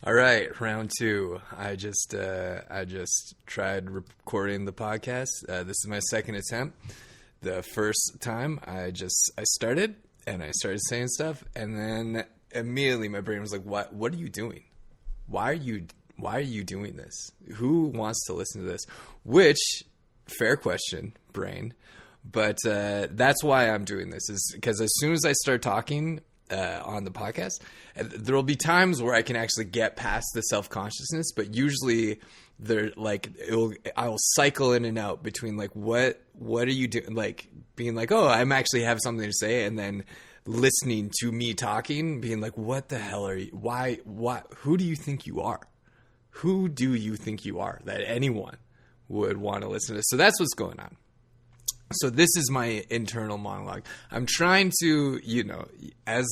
All right, round two. I just tried recording the podcast. This is my second attempt. The first time I started and I started saying stuff, and then immediately my brain was like, What are you doing? Why are you doing this? Who wants to listen to this?" Which, fair question, brain. But that's why I'm doing this, is because as soon as I start talking on the podcast, there will be times where I can actually get past the self-consciousness, but usually I will cycle in and out between like, what are you doing? Like being like, oh, I'm actually have something to say. And then listening to me talking, being like, what the hell are you? Why, who do you think you are? Who do you think you are that anyone would want to listen to this? So that's what's going on. So this is my internal monologue. I'm trying to, as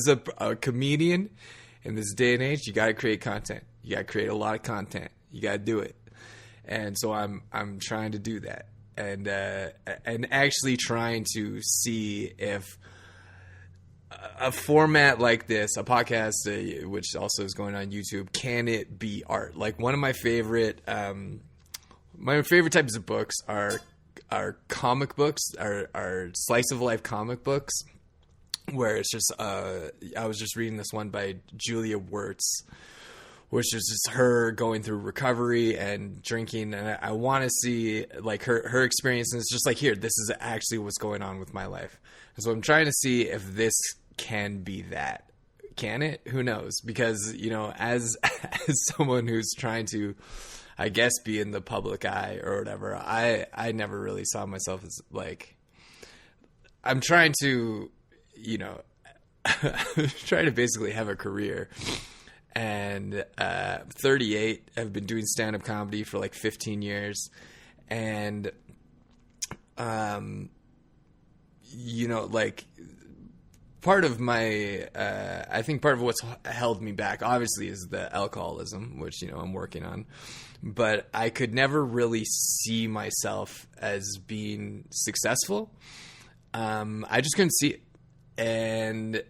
a comedian in this day and age, you got to create content. You got to create a lot of content. You got to do it. And so I'm trying to do that, and actually trying to see if a format like this, a podcast, which also is going on YouTube, can it be art? Like one of my favorite types of books are comic books, are slice of life comic books, where it's just I was just reading this one by Julia Wirtz, which is just her going through recovery and drinking, and I want to see like her experience, and it's just like, here, this is actually what's going on with my life. And so I'm trying to see if this can be that. Can it? Who knows? Because as someone who's trying to, I guess, be in the public eye or whatever, I never really saw myself as like, I'm trying to, trying to basically have a career. And 38, I've been doing stand-up comedy for like 15 years. And, like part of my, I think part of what's held me back, obviously, is the alcoholism, which, I'm working on. But I could never really see myself as being successful. I just couldn't see it. And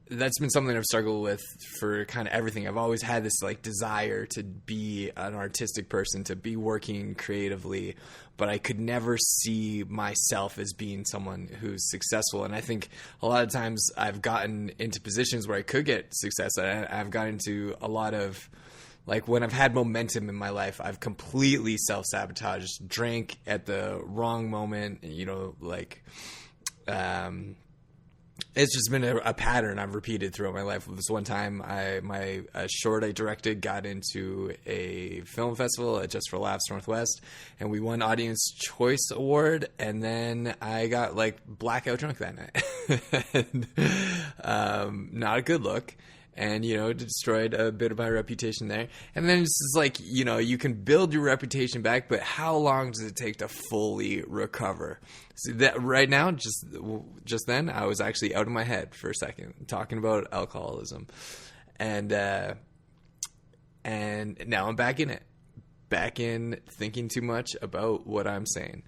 that's been something I've struggled with for kind of everything. I've always had this like desire to be an artistic person, to be working creatively, but I could never see myself as being someone who's successful. And I think a lot of times I've gotten into positions where I could get success. I've gotten into a lot of, like, when I've had momentum in my life, I've completely self-sabotaged, drank at the wrong moment, it's just been a pattern I've repeated throughout my life. This one time, my short I directed got into a film festival at Just for Laughs Northwest, and we won Audience Choice Award, and then I got like blackout drunk that night. And, not a good look. And, destroyed a bit of my reputation there. And then it's just like, you can build your reputation back, but how long does it take to fully recover? See, that right now, just then, I was actually out of my head for a second, talking about alcoholism. And now I'm back in it. Back in thinking too much about what I'm saying.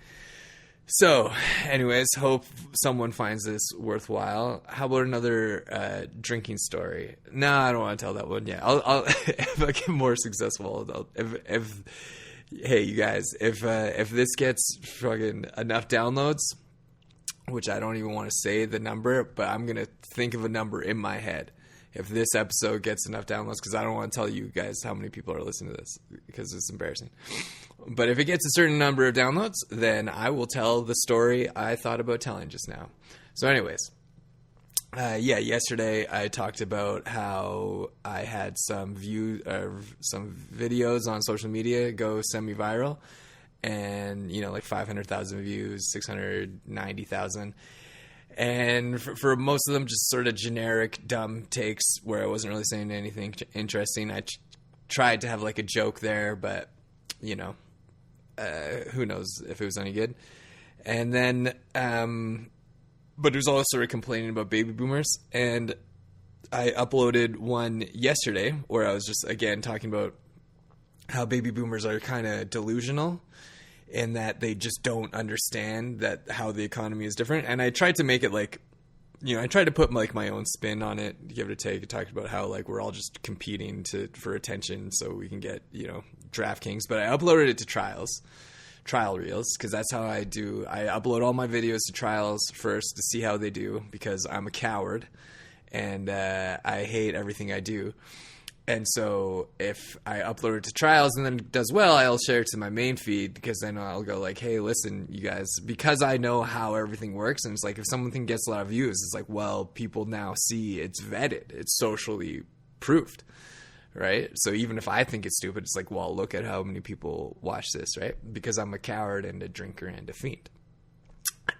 So, anyways, hope someone finds this worthwhile. How about another drinking story? No, I don't want to tell that one yet. I'll if I get more successful, hey, you guys, if this gets fucking enough downloads, which I don't even want to say the number, but I'm gonna think of a number in my head. If this episode gets enough downloads, because I don't want to tell you guys how many people are listening to this, because it's embarrassing. But if it gets a certain number of downloads, then I will tell the story I thought about telling just now. So anyways, yesterday I talked about how I had some videos on social media go semi-viral, and, like 500,000 views, 690,000. And for most of them, just sort of generic, dumb takes where I wasn't really saying anything interesting. I tried to have like a joke there, but, who knows if it was any good. And then, but it was all sort of complaining about baby boomers. And I uploaded one yesterday where I was just, again, talking about how baby boomers are kind of delusional, in that they just don't understand that how the economy is different. And I tried to make it like I tried to put like my own spin on it, give it a take. I talked about how like we're all just competing for attention so we can get, DraftKings, but I uploaded it to trial reels, because that's how I do. I upload all my videos to trials first to see how they do, because I'm a coward and I hate everything I do. And so if I upload it to trials and then it does well, I'll share it to my main feed, because then I'll go like, hey, listen, you guys, because I know how everything works. And it's like, if something gets a lot of views, it's like, well, people now see it's vetted, it's socially proved, right? So even if I think it's stupid, it's like, well, look at how many people watch this, right? Because I'm a coward and a drinker and a fiend.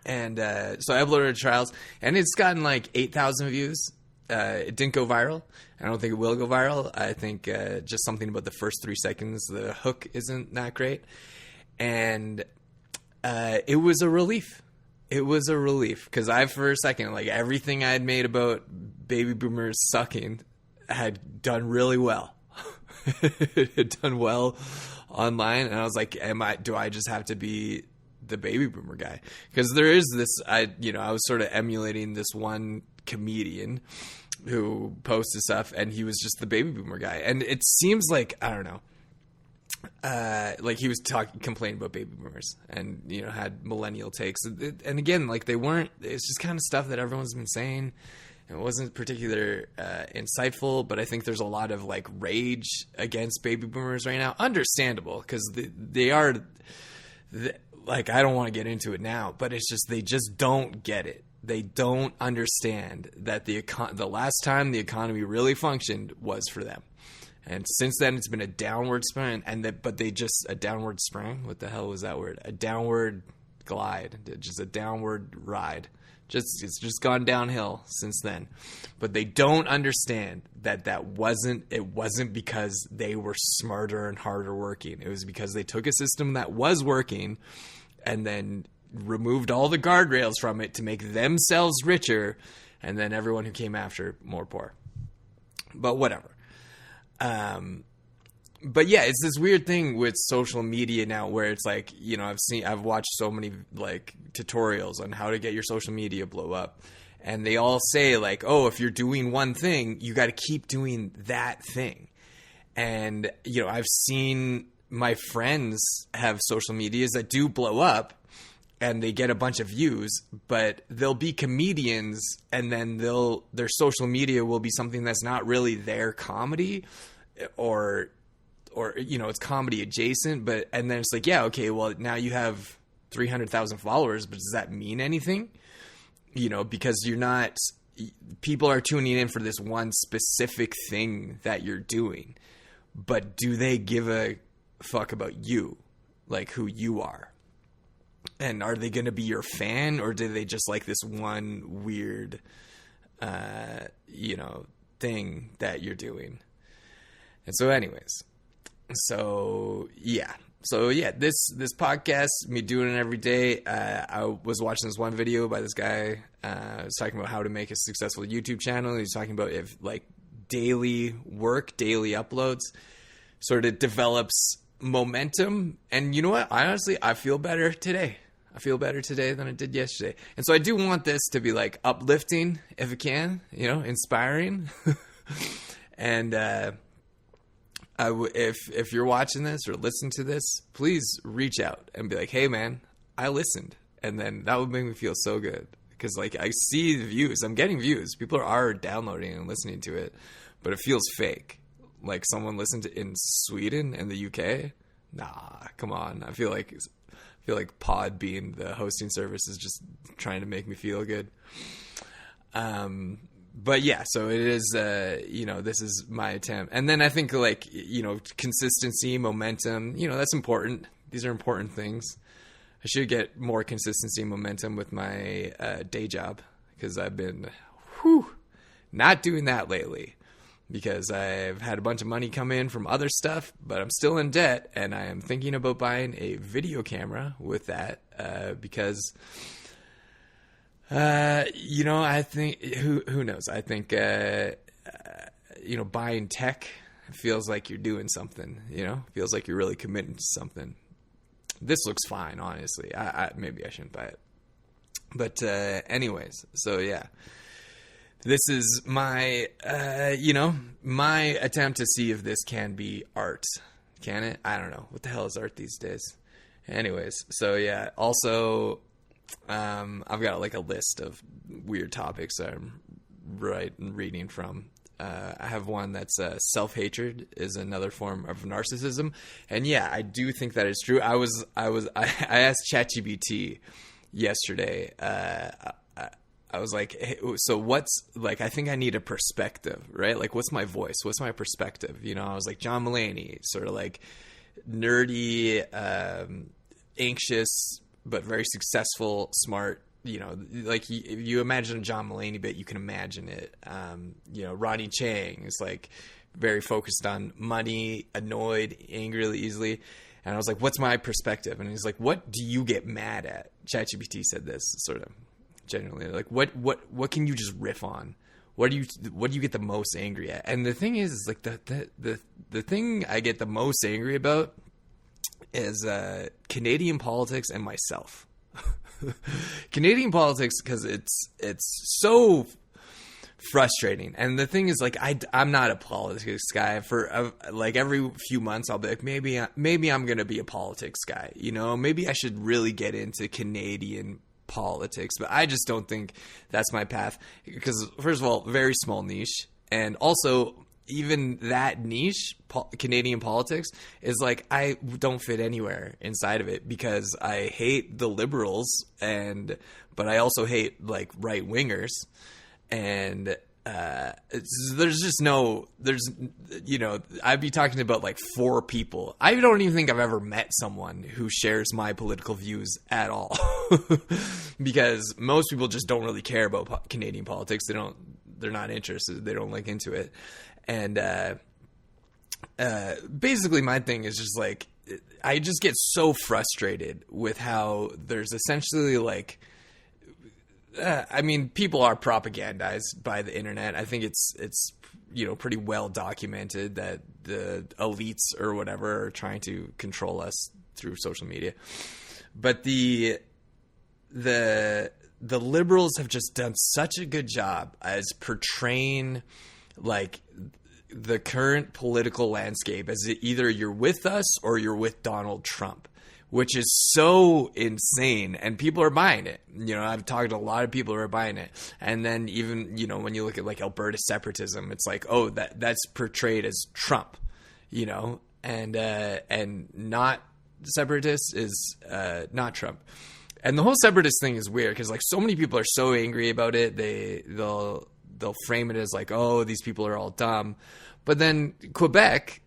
And so I uploaded it to trials, and it's gotten like 8,000 views. It didn't go viral. I don't think it will go viral. I think just something about the first 3 seconds, the hook isn't that great. And it was a relief. It was a relief, because for a second, like everything I had made about baby boomers sucking had done really well. It had done well online. And I was like, do I just have to be the baby boomer guy? Because there is this, I was sort of emulating this one comedian who posted stuff, and he was just the baby boomer guy. And it seems like, I don't know, like he was complaining about baby boomers, and had millennial takes, and again, like it's just kind of stuff that everyone's been saying. It wasn't particularly insightful, but I think there's a lot of like rage against baby boomers right now. Understandable, because they are like, I don't want to get into it now, but it's just, they just don't get it. They don't understand that the last time the economy really functioned was for them. And since then, it's been a downward sprint, a downward sprang? What the hell was that word? A downward glide, just a downward ride. It's just gone downhill since then. But they don't understand that it wasn't because they were smarter and harder working. It was because they took a system that was working and then removed all the guardrails from it to make themselves richer, and then everyone who came after more poor. But whatever. But yeah, it's this weird thing with social media now, where it's like, I've watched so many like tutorials on how to get your social media blow up, and they all say like, oh, if you're doing one thing, you got to keep doing that thing. And I've seen my friends have social medias that do blow up, and they get a bunch of views, but they'll be comedians, and then their social media will be something that's not really their comedy, or it's comedy adjacent, and then it's like, yeah, okay, well, now you have 300,000 followers, but does that mean anything? Because people are tuning in for this one specific thing that you're doing, but do they give a fuck about you, like who you are? And are they going to be your fan, or do they just like this one weird, thing that you're doing? And so anyways, this podcast, me doing it every day. I was watching this one video by this guy. Was talking about how to make a successful YouTube channel. He's talking about if like daily uploads sort of develops momentum. And you know what? I feel better today. I feel better today than I did yesterday. And so I do want this to be like uplifting, if it can, inspiring. And if you're watching this or listen to this, please reach out and be like, hey man, I listened. And then that would make me feel so good, because like I see the views, I'm getting views. People are downloading and listening to it, but it feels fake. Like someone listened to in Sweden and the UK. Nah, come on. I feel like Pod being the hosting service is just trying to make me feel good. But yeah, so it is, this is my attempt. And then I think like, consistency, momentum, that's important. These are important things. I should get more consistency and momentum with my day job, because I've been not doing that lately, because I've had a bunch of money come in from other stuff, but I'm still in debt, and I am thinking about buying a video camera with that, because I think, who knows? I think, buying tech feels like you're doing something, feels like you're really committing to something. This looks fine, honestly. Maybe I shouldn't buy it. But, anyways, so yeah. This is my, my attempt to see if this can be art. Can it? I don't know. What the hell is art these days? Anyways, so yeah. Also, I've got like a list of weird topics that I'm reading from. I have one that's self-hatred is another form of narcissism, and yeah, I do think that is true. I asked ChatGPT yesterday. I was like, hey, so what's like? I think I need a perspective, right? Like, what's my voice? What's my perspective? I was like John Mulaney, sort of like nerdy, anxious, but very successful, smart. Like you imagine a John Mulaney bit, you can imagine it. Ronnie Chang is like very focused on money, annoyed, angry really easily. And I was like, what's my perspective? And he's like, what do you get mad at? ChatGPT said this sort of genuinely, like, what can you just riff on? What do you get the most angry at? And the thing is like the thing I get the most angry about is Canadian politics and myself. Canadian politics, because it's so frustrating. And the thing is, like, I'm not a politics guy. For like every few months I'll be like, maybe I'm gonna be a politics guy, maybe I should really get into Canadian politics, but I just don't think that's my path, because first of all, very small niche, and also even that niche, Canadian politics, is like I don't fit anywhere inside of it, because I hate the Liberals, but I also hate like right wingers, and I'd be talking about like 4 people. I don't even think I've ever met someone who shares my political views at all, because most people just don't really care about Canadian politics. They're not interested. They don't look into it. And basically my thing is just like, I just get so frustrated with how there's essentially like, people are propagandized by the internet. I think it's pretty well documented that the elites or whatever are trying to control us through social media. But the Liberals have just done such a good job as portraying like the current political landscape as either you're with us or you're with Donald Trump, which is so insane, and people are buying it. I've talked to a lot of people who are buying it. And then even, when you look at like Alberta separatism, it's like, oh, that's portrayed as Trump, and not separatist is not Trump. And the whole separatist thing is weird, because like so many people are so angry about it. They'll frame it as like, oh, these people are all dumb. But then Quebec,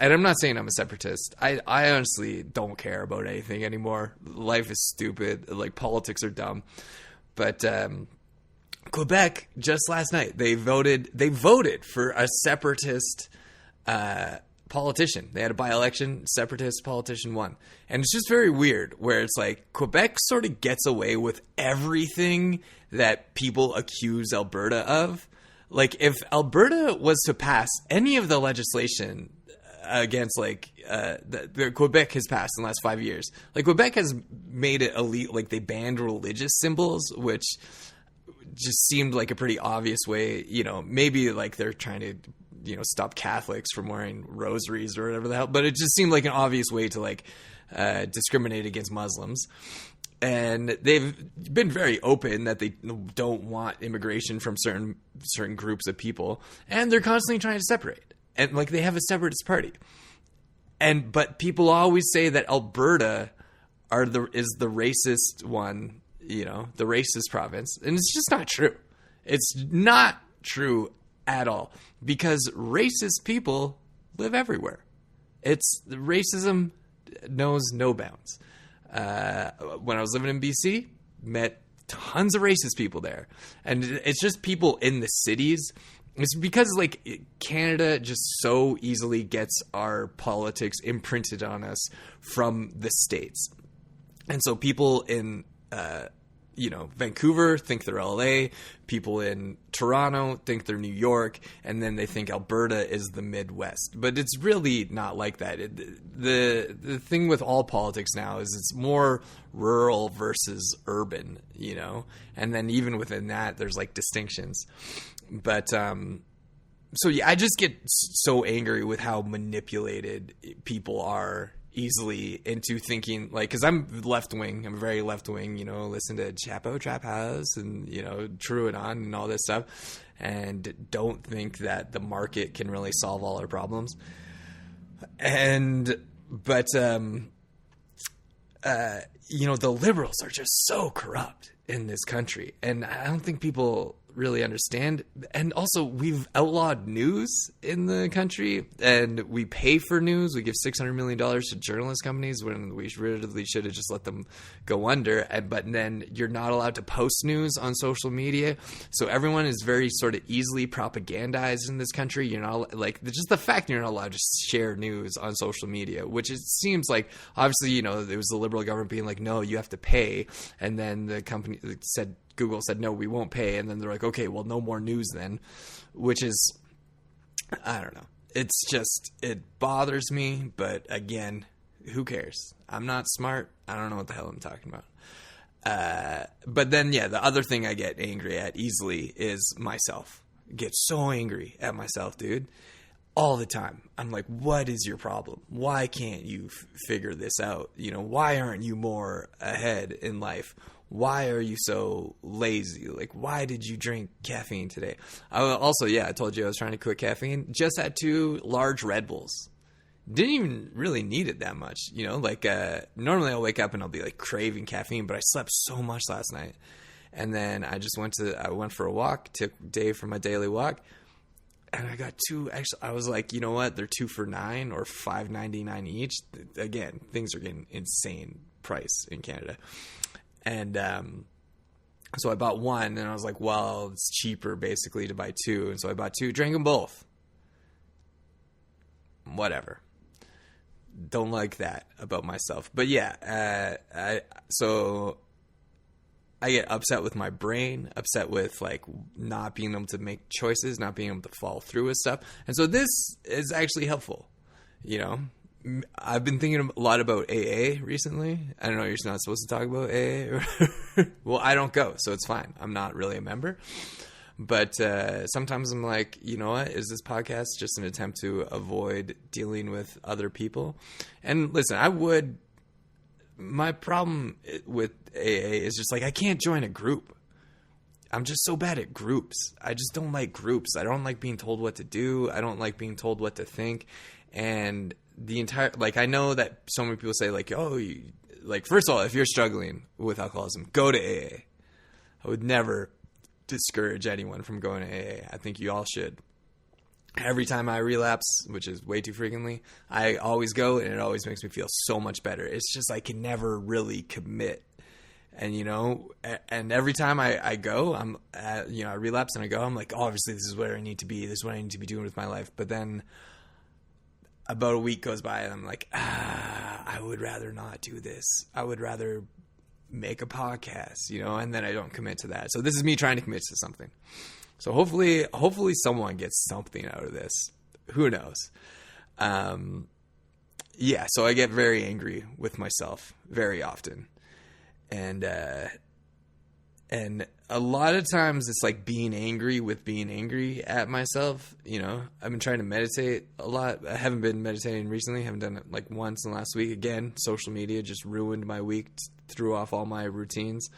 and I'm not saying I'm a separatist. I honestly don't care about anything anymore. Life is stupid. Like, politics are dumb. But Quebec, just last night, they voted for a separatist politician. They had a by-election, separatist politician won. And it's just very weird, where it's like Quebec sort of gets away with everything that people accuse Alberta of. Like, if Alberta was to pass any of the legislation against like the Quebec has passed in the last 5 years, like Quebec has made it elite, like they banned religious symbols, which just seemed like a pretty obvious way, maybe like they're trying to stop Catholics from wearing rosaries or whatever the hell, but it just seemed like an obvious way to like discriminate against Muslims. And they've been very open that they don't want immigration from certain groups of people, and they're constantly trying to separate. And like they have a separatist party, but people always say that Alberta is the racist one, the racist province, and it's just not true. It's not true at all, because racist people live everywhere. Racism knows no bounds. When I was living in BC, met tons of racist people there, and it's just people in the cities. It's because like Canada just so easily gets our politics imprinted on us from the States. And so people in Vancouver think they're LA, people in Toronto think they're New York, and then they think Alberta is the Midwest. But it's really not like that. The thing with all politics now is it's more rural versus urban, and then even within that, there's like distinctions. But so yeah, I just get so angry with how manipulated people are easily into thinking, like, because I'm left-wing, I'm very left-wing, listen to Chapo Trap House and, True and On and all this stuff, and don't think that the market can really solve all our problems. But the liberals are just so corrupt in this country, and I don't think people really understand. And also, we've outlawed news in the country, and we pay for news. We give $600 million to journalist companies when we really should have just let them go under. But then you're not allowed to post news on social media, so everyone is very sort of easily propagandized in this country. You're not, like, just the fact you're not allowed to share news on social media, which it seems like, obviously, it was the liberal government being like, no, you have to pay, and then the company said, Google said, no, we won't pay. And then they're like, okay, well, no more news then, which is, I don't know. It's just, it bothers me. But again, who cares? I'm not smart. I don't know what the hell I'm talking about. But then, yeah, the other thing I get angry at easily is myself. I get so angry at myself, dude, all the time. I'm like, what is your problem? Why can't you figure this out? Why aren't you more ahead in life? Why are you so lazy? Like, why did you drink caffeine today? I told you I was trying to quit caffeine. Just had 2 large Red Bulls. Didn't even really need it that much. Normally I'll wake up and I'll be like craving caffeine, but I slept so much last night. And then I went for a walk, took Dave for my daily walk. And I got 2, actually, I was like, you know what? They're 2 for $9 or $5.99 each. Again, things are getting insane price in Canada. And so I bought 1, and I was like, well, it's cheaper basically to buy 2. And so I bought 2, drank them both. Whatever. Don't like that about myself. But yeah, so I get upset with my brain, upset with like not being able to make choices, not being able to follow through with stuff. And so this is actually helpful, I've been thinking a lot about AA recently. I don't know, you're not supposed to talk about AA. Well, I don't go, so it's fine. I'm not really a member. But sometimes I'm like, you know what? Is this podcast just an attempt to avoid dealing with other people? And listen, my problem with AA is just like, I can't join a group. I'm just so bad at groups. I just don't like groups. I don't like being told what to do. I don't like being told what to think. And I know that so many people say like, first of all, if you're struggling with alcoholism, go to AA. I would never discourage anyone from going to AA. I think you all should. Every time I relapse, which is way too frequently, I always go, and it always makes me feel so much better. It's just I can never really commit. And, and every time I go, I relapse and I go, I'm like, obviously this is where I need to be. This is what I need to be doing with my life. But then about a week goes by and I'm like, I would rather not do this. I would rather make a podcast, and then I don't commit to that. So this is me trying to commit to something. So hopefully someone gets something out of this. Who knows? So I get very angry with myself very often. And a lot of times it's like being angry with being angry at myself. I've been trying to meditate a lot. I haven't been meditating recently. I haven't done it like once in the last week. Again, social media just ruined my week, threw off all my routines.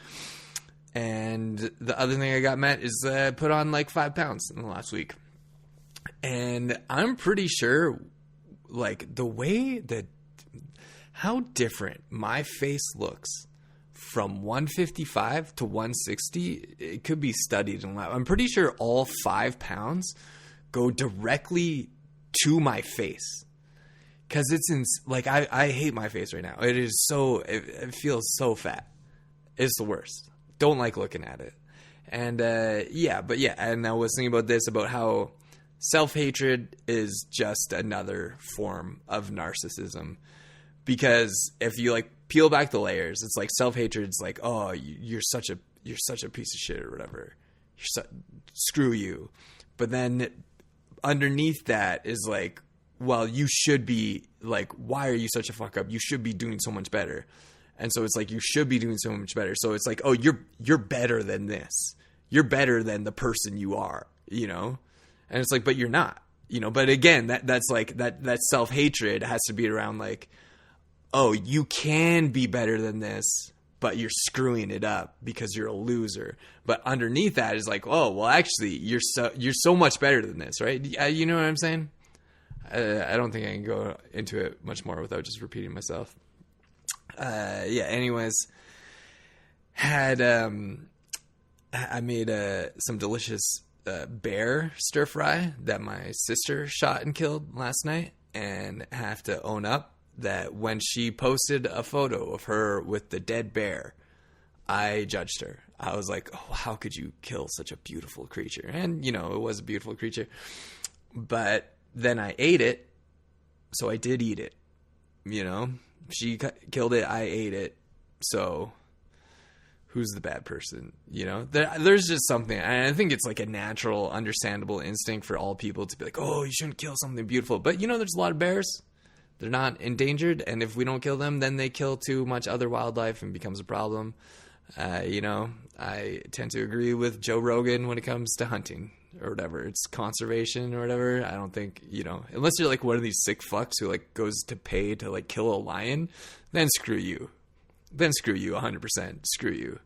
And the other thing I got met is put on like 5 pounds in the last week. And I'm pretty sure like the way that how different my face looks from 155 to 160, it could be studied in lab. I'm pretty sure all 5 pounds go directly to my face. Cause it's I hate my face right now. It feels so fat. It's the worst. Don't like looking at it. And and I was thinking about this, about how self-hatred is just another form of narcissism. Because if you like peel back the layers, it's like self-hatred is like, oh, you're such a you're such a piece of shit or whatever. Screw you. But then underneath that is like, well, you should be like, why are you such a fuck up? You should be doing so much better. And so it's like, you should be doing so much better. So it's like, oh, you're better than this. You're better than the person you are, And it's like, but you're not, but again, that's like that self-hatred has to be around like, oh, you can be better than this, but you're screwing it up because you're a loser. But underneath that is like, oh, well, actually you're so much better than this. Right. You know what I'm saying? I don't think I can go into it much more without just repeating myself. Anyways, I made some delicious bear stir fry that my sister shot and killed last night, and have to own up that when she posted a photo of her with the dead bear, I judged her. I was like, oh, how could you kill such a beautiful creature? And, it was a beautiful creature. But then I ate it, so I did eat it. She killed it, I ate it. So who's the bad person? There's just something, and I think it's like a natural, understandable instinct for all people to be like, oh, you shouldn't kill something beautiful. But there's a lot of bears. They're not endangered, and if we don't kill them, then they kill too much other wildlife and becomes a problem. I tend to agree with Joe Rogan when it comes to hunting or whatever. It's conservation or whatever. I don't think, unless you're like one of these sick fucks who like goes to pay to like kill a lion, then screw you. 100%. Screw you.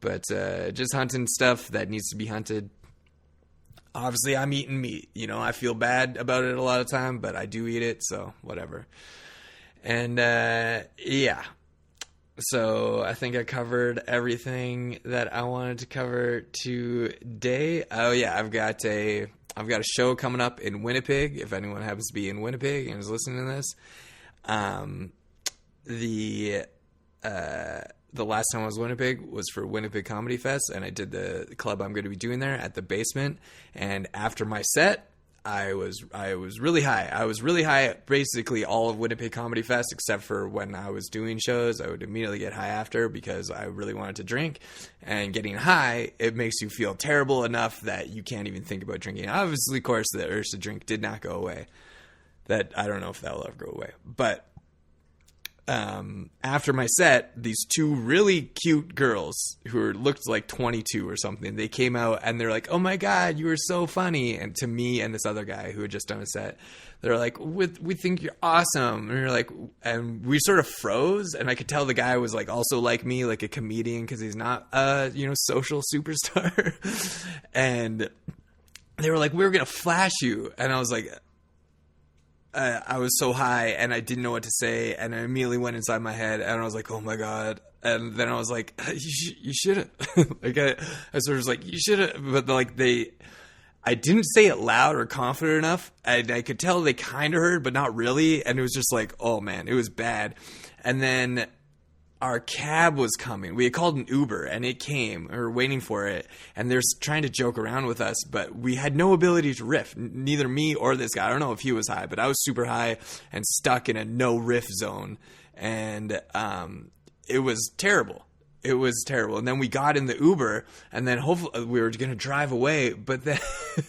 But just hunting stuff that needs to be hunted. Obviously, I'm eating meat. I feel bad about it a lot of time, but I do eat it, so whatever. And yeah. So I think I covered everything that I wanted to cover today. Oh yeah, I've got a show coming up in Winnipeg. If anyone happens to be in Winnipeg and is listening to this, the last time I was in Winnipeg was for Winnipeg Comedy Fest, and I did the club I'm going to be doing there at the Basement. And after my set, I was really high. I was really high at basically all of Winnipeg Comedy Fest, except for when I was doing shows. I would immediately get high after because I really wanted to drink. And getting high, it makes you feel terrible enough that you can't even think about drinking. Obviously, of course, the urge to drink did not go away. That I don't know if that will ever go away. But after my set, these two really cute girls who looked like 22 or something, they came out and they're like, oh my God, you were so funny. And to me and this other guy who had just done a set, they're like, we think you're awesome. And we're like, and we sort of froze. And I could tell the guy was like also like me, like a comedian, because he's not social superstar. And they were like, we're going to flash you. And I was like, I was so high and I didn't know what to say, and I immediately went inside my head and I was like, oh my God. And then I was like, you should have. Like I sort of was like, you should have. But like I didn't say it loud or confident enough. And I could tell they kind of heard, but not really. And it was just like, oh man, it was bad. And then our cab was coming. We had called an Uber and it came. We were waiting for it. And they're trying to joke around with us, but we had no ability to riff. Neither me or this guy. I don't know if he was high, but I was super high and stuck in a no riff zone. And it was terrible. It was terrible. And then we got in the Uber, and then hopefully we were going to drive away. But then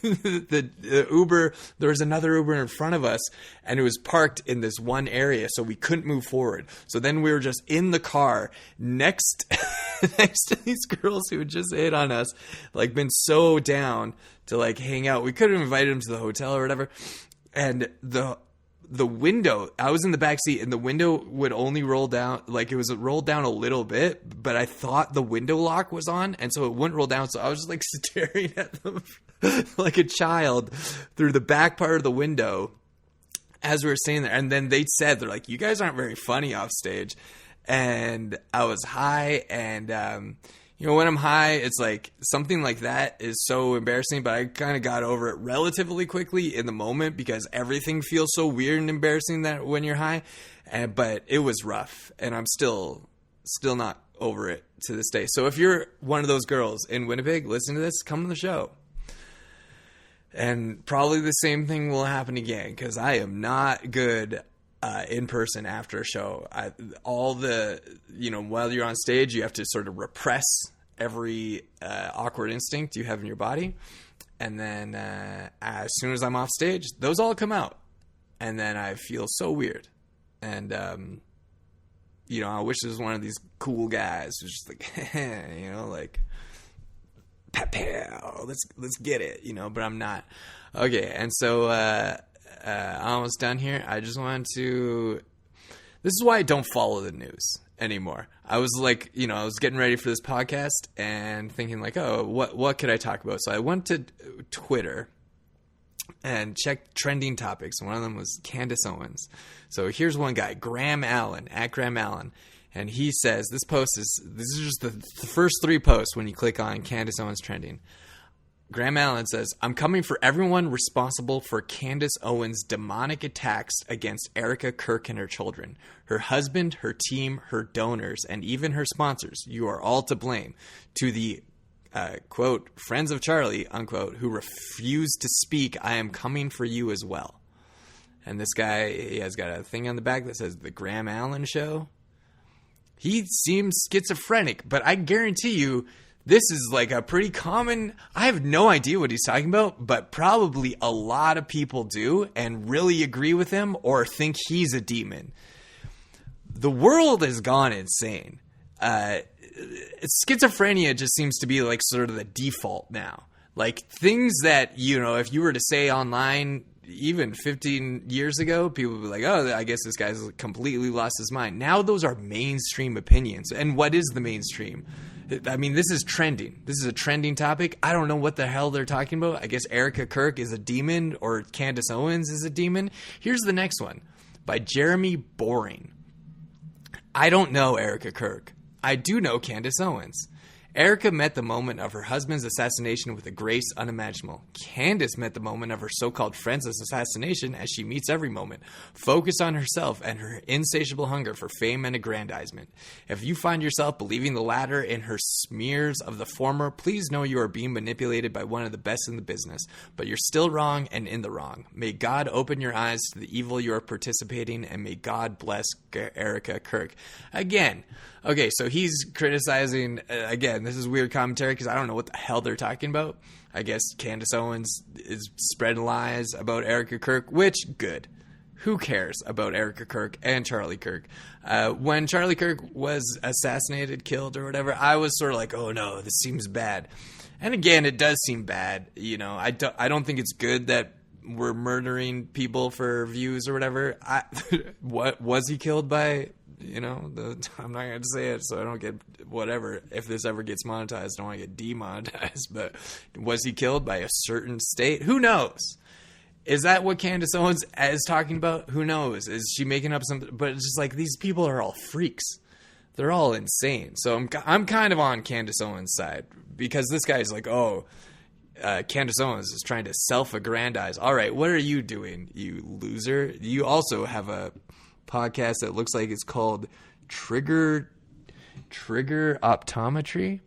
the Uber, there was another Uber in front of us, and it was parked in this one area, so we couldn't move forward. So then we were just in the car next to these girls who had just hit on us, like been so down to like hang out. We could have invited them to the hotel or whatever. And the window, I was in the back seat and the window would only roll down, like it was rolled down a little bit, but I thought the window lock was on and so it wouldn't roll down. So I was just like staring at them like a child through the back part of the window as we were staying there. And then they said, they're like, you guys aren't very funny off stage. And I was high and, when I'm high, it's like something like that is so embarrassing, but I kind of got over it relatively quickly in the moment because everything feels so weird and embarrassing that when you're high. But it was rough, and I'm still not over it to this day. So if you're one of those girls in Winnipeg, listen to this, come on the show. And probably the same thing will happen again because I am not good in person after a show. While you're on stage, you have to sort of repress every awkward instinct you have in your body. And then as soon as I'm off stage, those all come out. And then I feel so weird. And, you know, I wish there was one of these cool guys who's just like, you know, like, pow, let's get it, you know, but I'm not. Okay, and so almost done here. I just wanted to... This is why I don't follow the news anymore. I was like, you know, I was getting ready for this podcast and thinking like, oh, what could I talk about? So I went to Twitter and checked trending topics. One of them was Candace Owens. So here's one guy, Graham Allen, at Graham Allen. And he says, this is just the first 3 posts when you click on Candace Owens trending. Graham Allen says, I'm coming for everyone responsible for Candace Owens' demonic attacks against Erica Kirk and her children, her husband, her team, her donors, and even her sponsors. You are all to blame. To the, quote, friends of Charlie, unquote, who refused to speak, I am coming for you as well. And this guy, he has got a thing on the back that says, The Graham Allen Show. He seems schizophrenic, but I guarantee you, this is like a pretty common... I have no idea what he's talking about, but probably a lot of people do and really agree with him or think he's a demon. The world has gone insane. Schizophrenia just seems to be like sort of the default now. Like things that, you know, if you were to say online even 15 years ago, people would be like, oh, I guess this guy's completely lost his mind. Now those are mainstream opinions. And what is the mainstream? I mean, this is trending. This is a trending topic. I don't know what the hell they're talking about. I guess Erica Kirk is a demon or Candace Owens is a demon. Here's the next one by Jeremy Boring. I don't know Erica Kirk. I do know Candace Owens. Erica met the moment of her husband's assassination with a grace unimaginable. Candace met the moment of her so-called friend's assassination as she meets every moment, focused on herself and her insatiable hunger for fame and aggrandizement. If you find yourself believing the latter in her smears of the former, please know you are being manipulated by one of the best in the business, but you're still wrong and in the wrong. May God open your eyes to the evil you are participating, and may God bless Erica Kirk. Again, okay, so he's criticizing, again, this is weird commentary because I don't know what the hell they're talking about. I guess Candace Owens is spreading lies about Erica Kirk, which, good. Who cares about Erica Kirk and Charlie Kirk? When Charlie Kirk was assassinated, killed, or whatever, I was sort of like, oh no, this seems bad. And again, it does seem bad. You know, I don't think it's good that we're murdering people for views or whatever. What was he killed by? You know, I'm not going to say it so I don't get whatever. If this ever gets monetized, I don't want to get demonetized. But was he killed by a certain state? Who knows? Is that what Candace Owens is talking about? Who knows? Is she making up something? But it's just like these people are all freaks. They're all insane. So I'm kind of on Candace Owens' side because this guy's like, oh, Candace Owens is trying to self-aggrandize. All right, what are you doing, you loser? You also have a podcast that looks like it's called Trigger Optometry.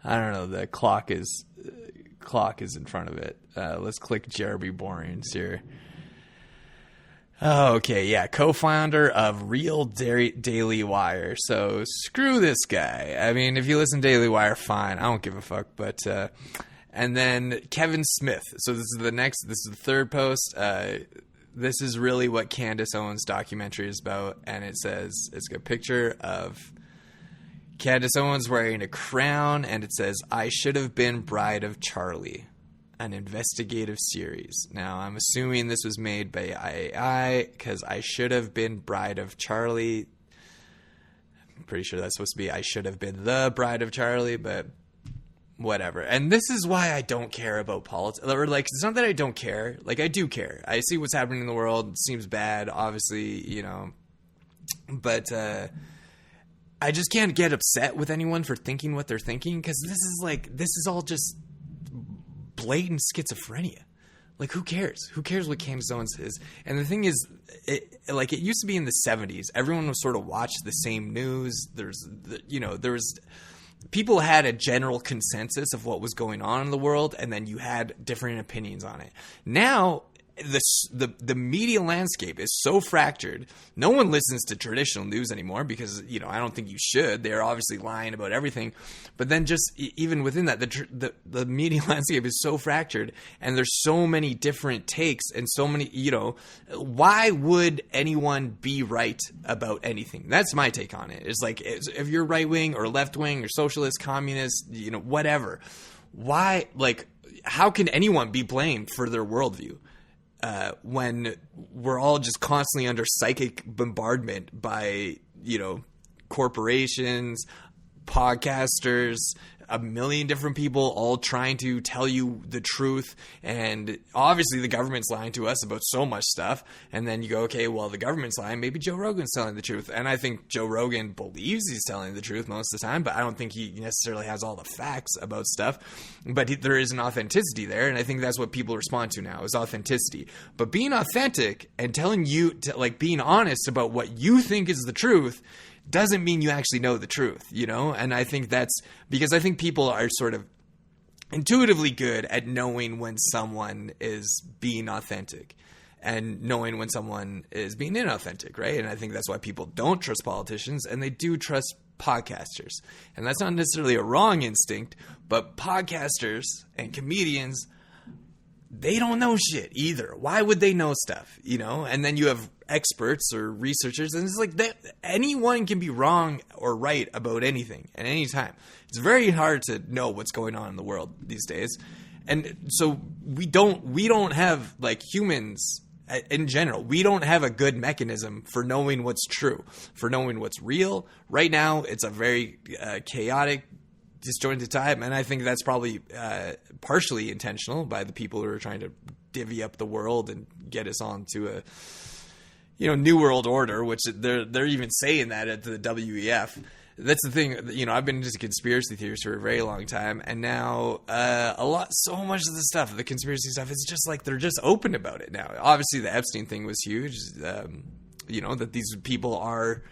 I don't know. The clock is in front of it. Let's click Jeremy Boring's here. Oh, okay, yeah, co-founder of Real Daily Wire. So screw this guy. I mean, if you listen to Daily Wire, fine. I don't give a fuck. But and then Kevin Smith. So this is the third post. This is really what Candace Owens' documentary is about, and it says it's a picture of Candace Owens wearing a crown, and it says, I should have been Bride of Charlie, an investigative series. Now, I'm assuming this was made by AI, because I should have been Bride of Charlie. I'm pretty sure that's supposed to be I should have been the Bride of Charlie, but whatever. And this is why I don't care about politics. Or like, it's not that I don't care. Like, I do care. I see what's happening in the world. It seems bad, obviously, you know. But I just can't get upset with anyone for thinking what they're thinking, because this is all just blatant schizophrenia. Like, who cares? Who cares what Candace Owens is? And the thing is, it used to be in the 70s. Everyone was sort of watched the same news. People had a general consensus of what was going on in the world, and then you had different opinions on it. Now, the media landscape is so fractured. No one listens to traditional news anymore because, I don't think you should. They're obviously lying about everything. But then just even within that, the media landscape is so fractured, and there's so many different takes and so many, why would anyone be right about anything? That's my take on it. It's like, if you're right wing or left wing or socialist, communist, whatever, why, like, how can anyone be blamed for their worldview? When we're all just constantly under psychic bombardment by, corporations, podcasters, a million different people all trying to tell you the truth. And obviously the government's lying to us about so much stuff. And then you go, okay, well, the government's lying. Maybe Joe Rogan's telling the truth. And I think Joe Rogan believes he's telling the truth most of the time, but I don't think he necessarily has all the facts about stuff. But there is an authenticity there. And I think that's what people respond to now, is authenticity. But being authentic and telling you to, like, being honest about what you think is the truth doesn't mean you actually know the truth, And I think that's because I think people are sort of intuitively good at knowing when someone is being authentic and knowing when someone is being inauthentic, right? And I think that's why people don't trust politicians and they do trust podcasters. And that's not necessarily a wrong instinct, but podcasters and comedians, they don't know shit either. Why would they know stuff, And then you have experts or researchers, and it's like that anyone can be wrong or right about anything at any time. It's very hard to know what's going on in the world these days. And so we don't have, like, humans in general, we don't have a good mechanism for knowing what's true, for knowing what's real. Right now, it's a very chaotic, disjointed time, and I think that's probably partially intentional by the people who are trying to divvy up the world and get us on to a new world order, which they're even saying that at the WEF. That's the thing, I've been into conspiracy theories for a very long time, and now so much of the stuff, the conspiracy stuff, it's just like they're just open about it now. Obviously, the Epstein thing was huge, that these people are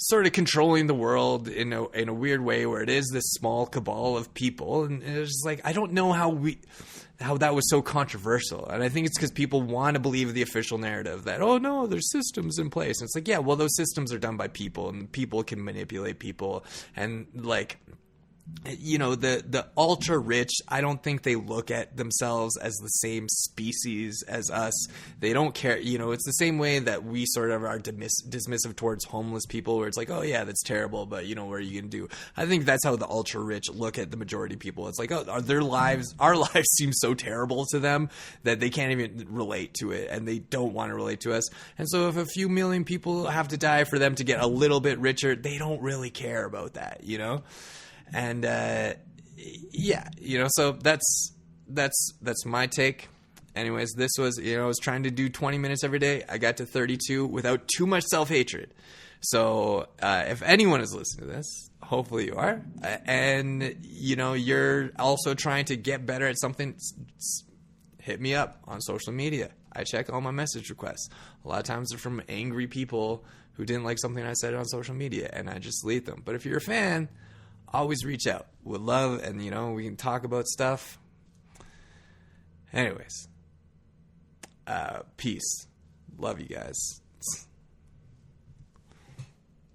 sort of controlling the world in a weird way, where it is this small cabal of people, and it's just like, I don't know how that was so controversial. And I think it's because people want to believe the official narrative that, oh no, there's systems in place. And it's like, yeah, well, those systems are done by people, and people can manipulate people. And, like, the ultra rich, I don't think they look at themselves as the same species as us. They don't care. It's the same way that we sort of are dismissive towards homeless people, where it's like, oh yeah, that's terrible, but what are you going to do? I think that's how the ultra rich look at the majority of people. It's like, oh, our lives seem so terrible to them that they can't even relate to it, and they don't want to relate to us. And so if a few million people have to die for them to get a little bit richer, they don't really care about that, And so that's my take. Anyways, this was, I was trying to do 20 minutes every day. I got to 32 without too much self-hatred. So if anyone is listening to this, hopefully you are, and you're also trying to get better at something, hit me up on social media. I check all my message requests. A lot of times they're from angry people who didn't like something I said on social media, and I just delete them. But if you're a fan, always reach out. Would love, and we can talk about stuff. Anyways, peace. Love you guys.